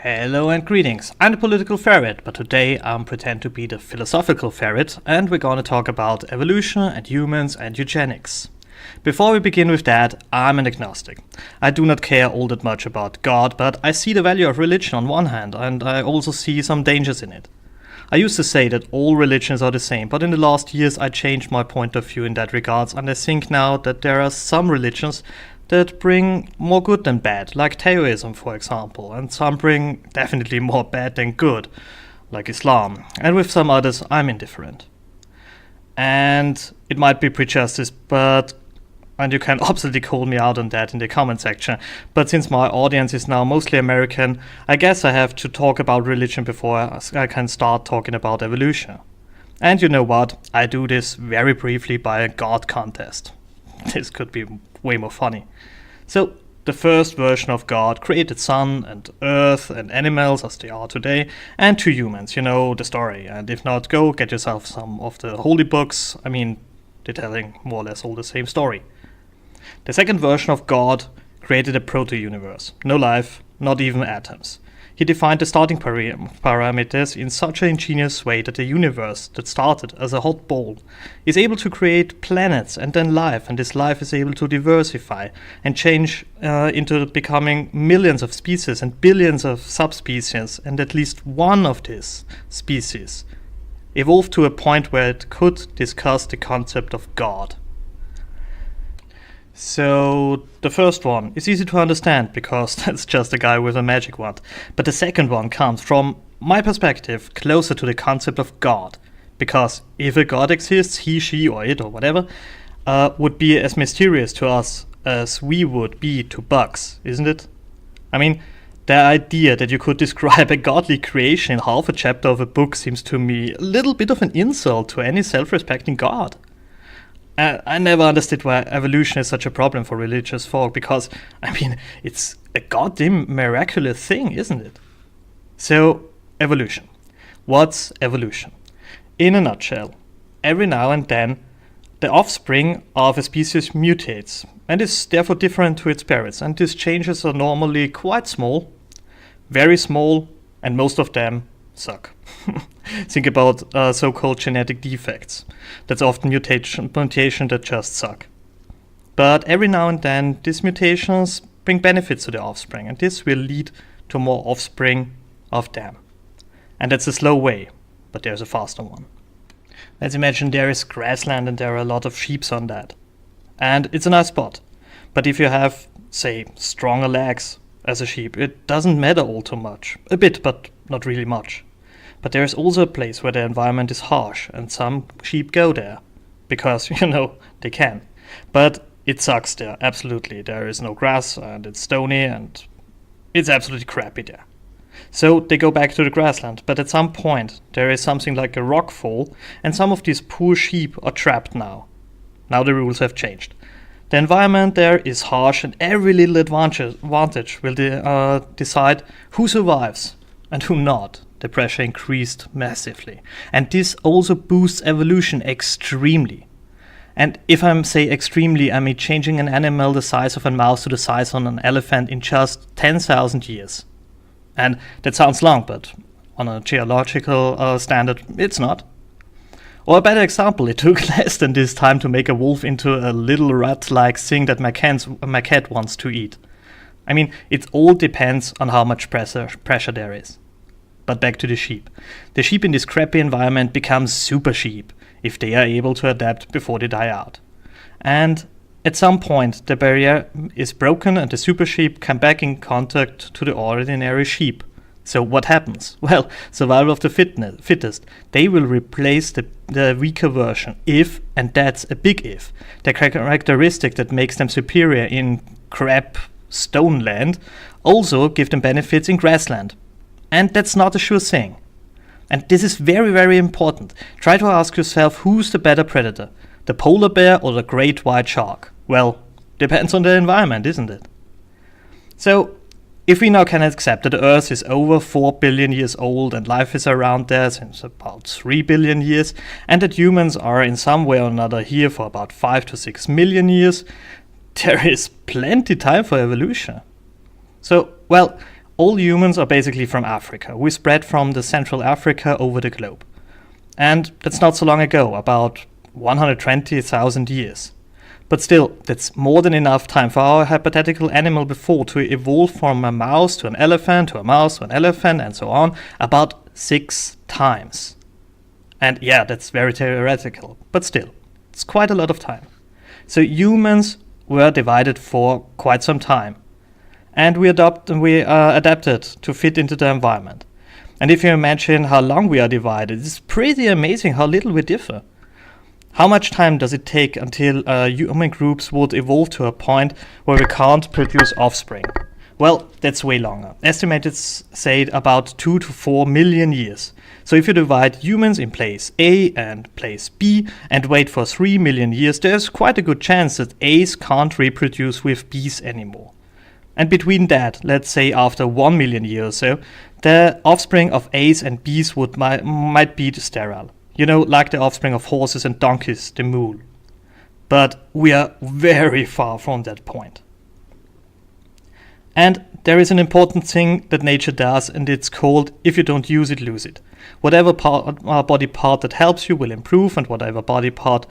Hello and greetings. I'm the political ferret, but today I'm pretend to be the philosophical ferret, and we're gonna talk about evolution and humans and eugenics. Before we begin with that, I'm an agnostic. I do not care all that much about God, but I see the value of religion on one hand, and I also see some dangers in it. I used to say that all religions are the same, but in the last years I changed my point of view in that regards, and I think now that there are some religions that bring more good than bad, like Taoism for example, and some bring definitely more bad than good, like Islam, and with some others I'm indifferent. And it might be prejudice, and you can absolutely call me out on that in the comment section, but since my audience is now mostly American, I guess I have to talk about religion before I can start talking about evolution. And you know what, I do this very briefly by a God contest. This could be way more funny. So, the first version of God created sun and earth and animals as they are today, and two humans, you know the story. And if not, go get yourself some of the holy books. I mean, they're telling more or less all the same story. The second version of God created a proto-universe. No life, not even atoms. He defined the starting parameters in such an ingenious way that the universe that started as a hot ball is able to create planets and then life, and this life is able to diversify and change into becoming millions of species and billions of subspecies, and at least one of these species evolved to a point where it could discuss the concept of God. So, the first one is easy to understand because that's just a guy with a magic wand. But the second one comes from my perspective closer to the concept of God. Because if a God exists, he, she, or it, or whatever, would be as mysterious to us as we would be to bugs, isn't it? I mean, the idea that you could describe a godly creation in half a chapter of a book seems to me a little bit of an insult to any self-respecting God. I never understood why evolution is such a problem for religious folk, because, I mean, it's a goddamn miraculous thing, isn't it? So, evolution. What's evolution? In a nutshell, every now and then, the offspring of a species mutates, and is therefore different to its parents, and these changes are normally quite small, very small, and most of them suck. Think about so-called genetic defects. That's often mutation that just suck. But every now and then, these mutations bring benefits to the offspring, and this will lead to more offspring of them. And that's a slow way, but there's a faster one. Let's imagine there is grassland and there are a lot of sheep on that. And it's a nice spot. But if you have, say, stronger legs as a sheep, it doesn't matter all too much. A bit, but not really much. But there is also a place where the environment is harsh, and some sheep go there. Because, they can. But it sucks there, absolutely. There is no grass, and it's stony, and it's absolutely crappy there. So they go back to the grassland, but at some point there is something like a rock fall, and some of these poor sheep are trapped now. Now the rules have changed. The environment there is harsh, and every little advantage will decide who survives and who not. The pressure increased massively. And this also boosts evolution extremely. And if I say extremely, I mean changing an animal the size of a mouse to the size of an elephant in just 10,000 years. And that sounds long, but on a geological standard, it's not. Or a better example, it took less than this time to make a wolf into a little rat-like thing that my cat wants to eat. I mean, it all depends on how much pressure there is. But back to the sheep. The sheep in this crappy environment become super sheep if they are able to adapt before they die out. And at some point the barrier is broken and the super sheep come back in contact to the ordinary sheep. So what happens? Well, survival of the fittest. They will replace the weaker version if, and that's a big if, the characteristic that makes them superior in crap stone land also give them benefits in grassland. And that's not a sure thing. And this is very, very important. Try to ask yourself who's the better predator, the polar bear or the great white shark? Well, depends on the environment, isn't it? So, if we now can accept that the Earth is over 4 billion years old and life is around there since about 3 billion years, and that humans are in some way or another here for about 5 to 6 million years, there is plenty time for evolution. So, well, all humans are basically from Africa. We spread from the Central Africa over the globe. And that's not so long ago, about 120,000 years. But still, that's more than enough time for our hypothetical animal before to evolve from a mouse to an elephant, to a mouse to an elephant, and so on, about 6 times. And yeah, that's very theoretical, but still, it's quite a lot of time. So humans were divided for quite some time. And we adapted to fit into the environment. And if you imagine how long we are divided, it's pretty amazing how little we differ. How much time does it take until human groups would evolve to a point where we can't produce offspring? Well, that's way longer. Estimates say about 2 to 4 million years. So if you divide humans in place A and place B and wait for 3 million years, there's quite a good chance that A's can't reproduce with B's anymore. And between that, let's say after 1 million years or so, the offspring of A's and B's might be sterile. You know, like the offspring of horses and donkeys, the mule. But we are very far from that point. And there is an important thing that nature does, and it's called, if you don't use it, lose it. Whatever body part that helps you will improve, and whatever body part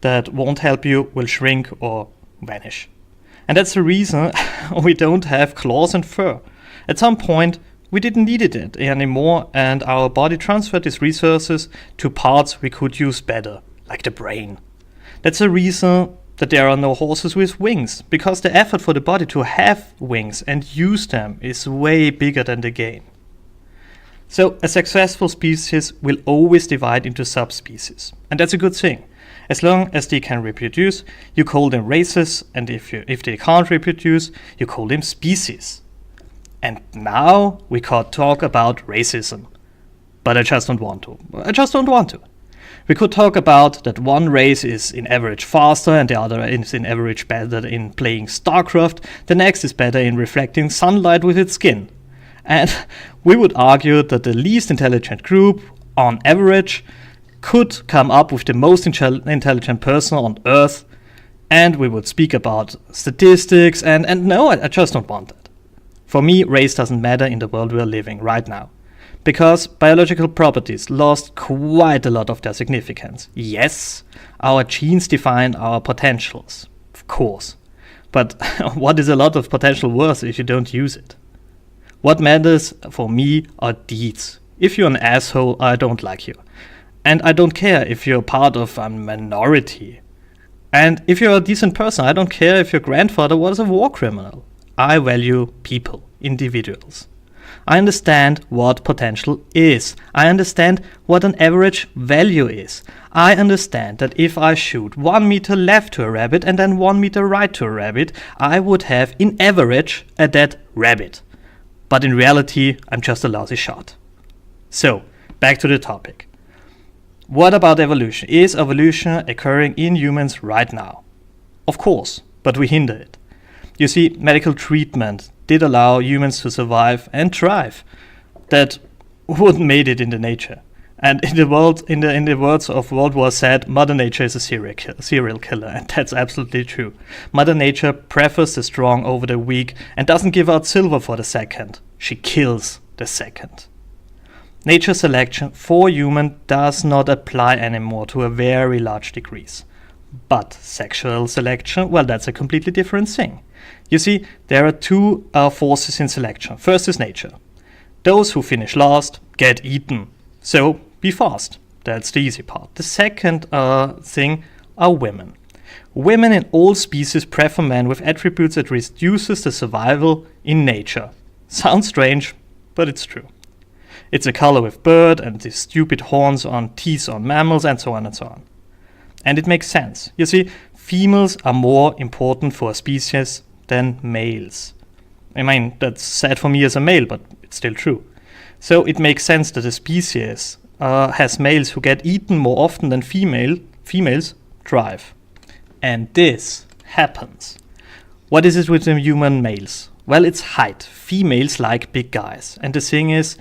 that won't help you will shrink or vanish. And that's the reason we don't have claws and fur. At some point, we didn't need it anymore, and our body transferred these resources to parts we could use better, like the brain. That's the reason that there are no horses with wings, because the effort for the body to have wings and use them is way bigger than the gain. So a successful species will always divide into subspecies, and that's a good thing. As long as they can reproduce, you call them races, and if they can't reproduce, you call them species. And now we could talk about racism. But I just don't want to. We could talk about that one race is in average faster and the other is in average better in playing StarCraft. The next is better in reflecting sunlight with its skin. And we would argue that the least intelligent group, on average, could come up with the most intelligent person on Earth. And we would speak about statistics and no, I just don't want that. For me, race doesn't matter in the world we're living right now, because biological properties lost quite a lot of their significance. Yes, our genes define our potentials, of course, but what is a lot of potential worth if you don't use it? What matters for me are deeds. If you're an asshole, I don't like you. And I don't care if you're part of a minority. And if you're a decent person, I don't care if your grandfather was a war criminal. I value people, individuals. I understand what potential is. I understand what an average value is. I understand that if I shoot 1 meter left to a rabbit and then 1 meter right to a rabbit, I would have, in average, a dead rabbit. But in reality, I'm just a lousy shot. So, back to the topic. What about evolution? Is evolution occurring in humans right now? Of course, but we hinder it. You see, medical treatment did allow humans to survive and thrive. That wouldn't made it into nature. And in the words of World War Z, Mother Nature is a serial killer, and that's absolutely true. Mother Nature prefers the strong over the weak and doesn't give out silver for the second. She kills the second. Nature selection for human does not apply anymore to a very large degree. But sexual selection, well, that's a completely different thing. You see, there are two forces in selection. First is nature. Those who finish last get eaten. So be fast. That's the easy part. The second thing are women. Women in all species prefer men with attributes that reduces the survival in nature. Sounds strange, but it's true. It's a color with bird and the stupid horns on teeth on mammals and so on and so on. And it makes sense. You see, females are more important for a species than males. I mean, that's sad for me as a male, but it's still true. So it makes sense that a species has males who get eaten more often than females thrive. And this happens. What is it with the human males? Well, it's height. Females like big guys. And the thing is,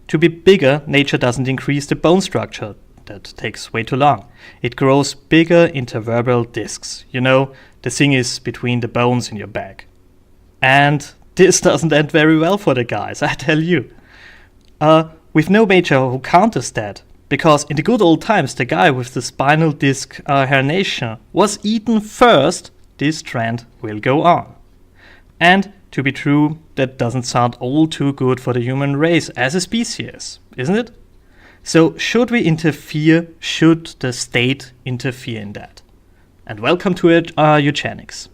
to be bigger, nature doesn't increase the bone structure. That takes way too long. It grows bigger intervertebral discs. You know, the thing is between the bones in your back. And this doesn't end very well for the guys, I tell you. With no major who counters that, because in the good old times the guy with the spinal disc herniation was eaten first, this trend will go on. And to be true, that doesn't sound all too good for the human race as a species, isn't it? So should we interfere? Should the state interfere in that? And welcome to eugenics.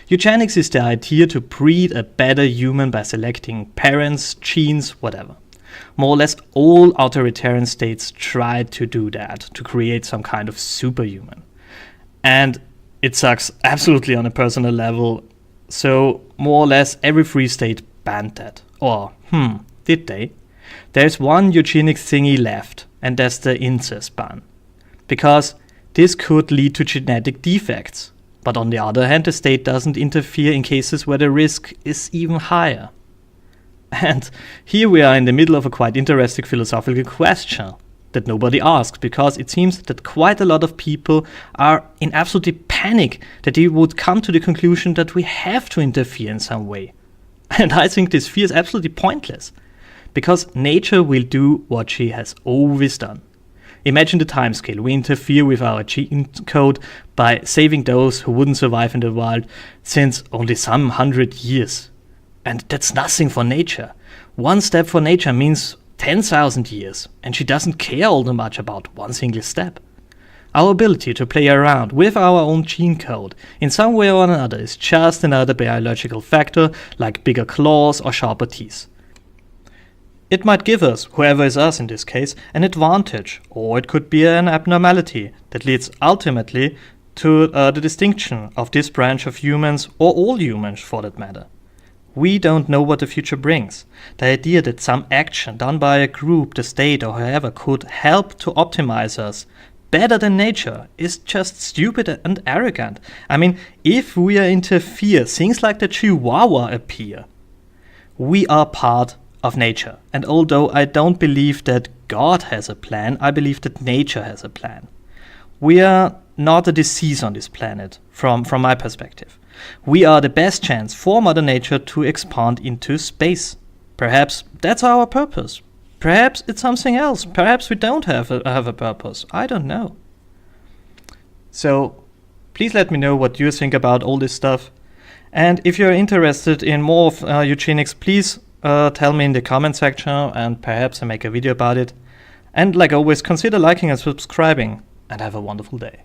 Eugenics is the idea to breed a better human by selecting parents, genes, whatever. More or less all authoritarian states try to do that, to create some kind of superhuman. And it sucks absolutely on a personal level, so more or less every free state banned that. Or, did they? There's one eugenics thingy left, and that's the incest ban. Because this could lead to genetic defects. But on the other hand, the state doesn't interfere in cases where the risk is even higher. And here we are in the middle of a quite interesting philosophical question that nobody asked, because it seems that quite a lot of people are in absolute panic that they would come to the conclusion that we have to interfere in some way. And I think this fear is absolutely pointless, because nature will do what she has always done. Imagine the timescale. We interfere with our gene code by saving those who wouldn't survive in the wild since only some 100 years. And that's nothing for nature. One step for nature means 10,000 years, and she doesn't care all that much about one single step. Our ability to play around with our own gene code in some way or another is just another biological factor like bigger claws or sharper teeth. It might give us, whoever is us in this case, an advantage, or it could be an abnormality that leads ultimately to the distinction of this branch of humans, or all humans for that matter. We don't know what the future brings. The idea that some action done by a group, the state or whoever could help to optimize us better than nature is just stupid and arrogant. I mean, if we interfere, things like the Chihuahua appear. We are part of nature. And although I don't believe that God has a plan, I believe that nature has a plan. We are not a disease on this planet, from my perspective. We are the best chance for Mother Nature to expand into space. Perhaps that's our purpose. Perhaps it's something else. Perhaps we don't have a purpose. I don't know. So please let me know what you think about all this stuff. And if you're interested in more of eugenics, please tell me in the comment section, and perhaps I make a video about it. And like always, consider liking and subscribing, and have a wonderful day.